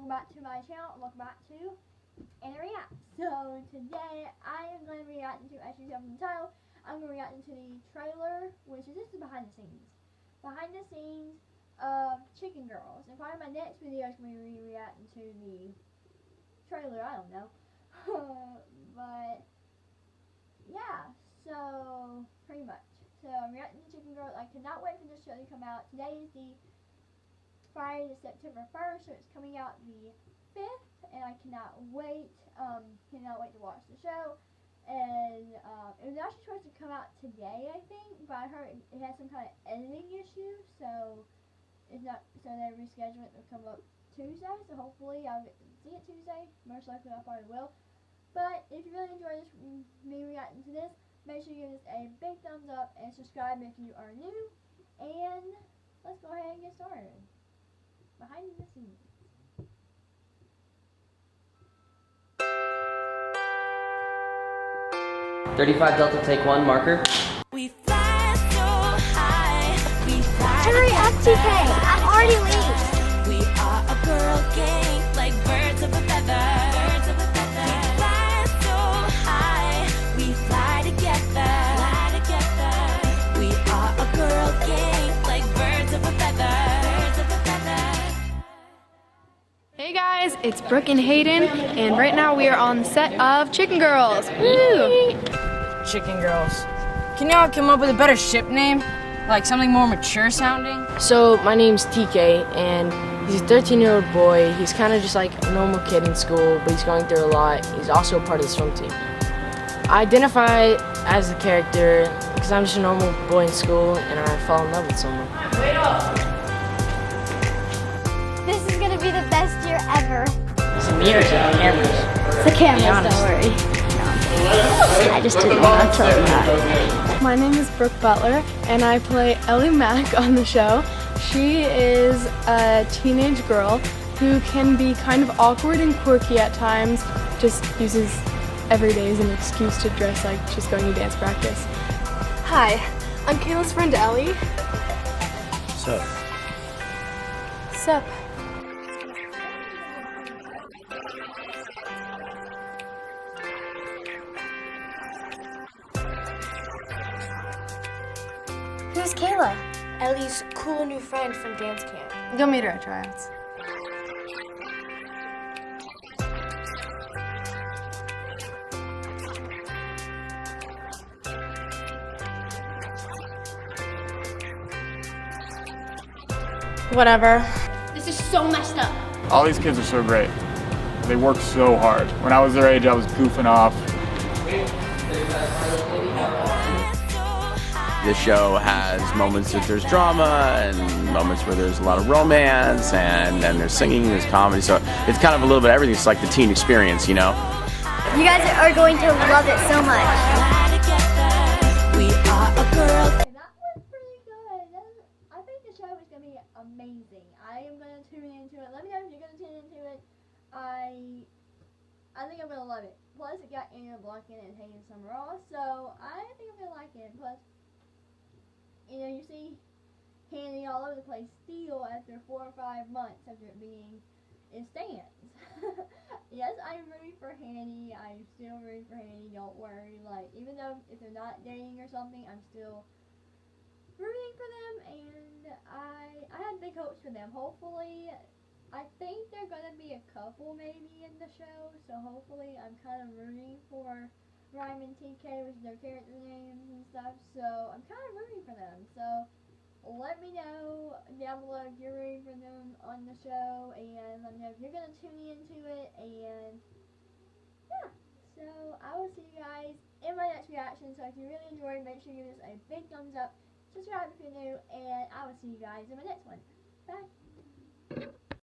welcome back to my channel. Welcome back to Anna React. So today I am going to be reacting to, as you can tell from the title, I'm going to be reacting to the trailer, which is just the behind the scenes. Behind the scenes of Chicken Girls. And probably my next video is going to be reacting to the trailer, I don't know. But yeah, so pretty much. So I'm reacting to Chicken Girls. I cannot wait for this show to come out. Today is the Friday, September 1st, so it's coming out the 5th, and I cannot wait to watch the show. And it was actually supposed to come out today, I think, but I heard it has some kind of editing issue, so it's not. So they rescheduled it to come up Tuesday. So hopefully I'll see it Tuesday. Most likely I probably will. But if you really enjoy this, me reacting to this, make sure you give this a big thumbs up and subscribe if you are new. And let's go ahead and get started. Behind the scenes. .35 Delta, take one, marker. We fly so high. We fly. Hurry up, TK! I'm already late. We are a girl gang, like birds of a feather. Birds of a feather. We fly so high. We fly together. Fly together. We are a girl gang, like birds of a feather. Birds of a feather. Hey guys, it's Brooke and Hayden, and right now we are on the set of Chicken Girls. Woo! Chicken Girls. Can y'all come up with a better ship name? Like something more mature sounding? So my name's TK, and he's a 13-year-old boy. He's kind of just like a normal kid in school, but he's going through a lot. He's also part of the swim team. I identify as the character because I'm just a normal boy in school, and I fall in love with someone. This is gonna be the best year ever. It's the mirrors and the cameras. It's the cameras, don't worry. I just didn't want to tell you that. My name is Brooke Butler, and I play Ellie Mack on the show. She is a teenage girl who can be kind of awkward and quirky at times, just uses every day as an excuse to dress like she's going to dance practice. Hi, I'm Kayla's friend Ellie. Sup? Sup? Who's Kayla? Ellie's cool new friend from dance camp. You'll meet her at tryouts. Whatever. This is so messed up. All these kids are so great. They work so hard. When I was their age, I was goofing off. This show has moments that there's drama and moments where there's a lot of romance and then there's singing, there's comedy. So it's kind of a little bit of everything. It's like the teen experience, you know? You guys are going to love it so much. We are a girl. Okay, that was pretty good. I think the show is going to be amazing. I am going to tune into it. Let me know if you're going to tune into it. I think I'm going to love it. Plus, it got Andrew Block in it and Hayden Summerall, so I think I'm going to like it. Plus, you know, you see Hanny all over the place still after 4 or 5 months after it being in stands. Yes, I'm rooting for Hanny. I'm still rooting for Hanny. Don't worry. Like, even though if they're not dating or something, I'm still rooting for them, and I had big hopes for them. Hopefully, I think they're gonna be a couple maybe in the show. So hopefully, I'm kind of rooting for Rhyme and TK, which is their character names and stuff, so I'm kind of rooting for them. So let me know down below if you're rooting for them on the show, and let me know if you're going to tune into it, and yeah, so I will see you guys in my next reaction. So if you really enjoyed, make sure you give this a big thumbs up, subscribe if you're new, and I will see you guys in my next one. Bye!